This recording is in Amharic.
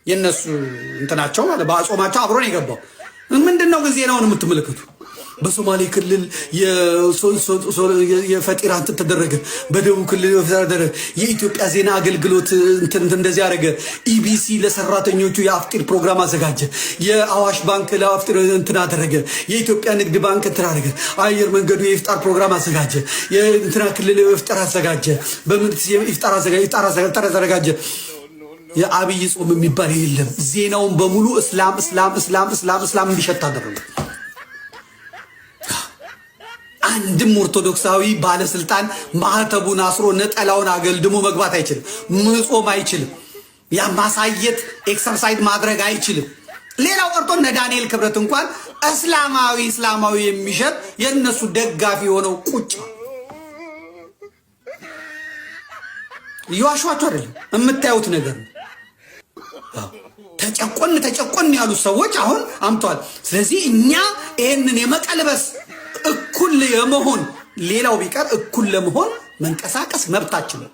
የነሱ እንትናቸው ማለት በአጾማቸው አብሮ ነው የገባው። ምንድነው ግን ዜናውን የምትመለከቱ? በሶማሌ ክልል የፈጢራ እንትን ተደረገ፣ በደቡብ ክልል ተደረገ፣ የኢትዮጵያ ዜና አገልግሎት እንትን እንደዚህ ያደረገ፣ ኢቢሲ ለሰራተኞቹ የአፍጢር ፕሮግራም አዘጋጀ፣ የአዋሽ ባንክ ለአፍጢር እንትን አደረገ፣ የኢትዮጵያ ንግድ ባንክ እንትን አደረገ፣ አየር መንገዱ የኢፍጣር ፕሮግራም አዘጋጀ፣ የእንትና ክልል የኢፍጣር አዘጋጀ፣ በምን ኢፍጣር አዘጋጀ። የአብይ ጾም የሚባል የለም። ዜናውን በሙሉ እስላም እስላም እስላም እስላም እስላም እንዲሸት አደረገ። አንድም ኦርቶዶክሳዊ ባለስልጣን ማህተቡን አስሮ ነጠላውን አገልድሞ መግባት አይችልም። መጾም አይችልም። ያ ማሳየት ኤክሰርሳይዝ ማድረግ አይችልም። ሌላው ቀርቶ እነ ዳንኤል ክብረት እንኳን እስላማዊ የሚሸጥ የነሱ ደጋፊ ሆነው ቁጭ ይዋሿቸው አይደለም የምታዩት ነገር ነው። ተጨቆን ያሉ ሰዎች አሁን አምተዋል። ስለዚህ እኛ ይህንን የመቀልበስ እኩል የመሆን ሌላው ቢቀር እኩል ለመሆን መንቀሳቀስ መብታችን ነው።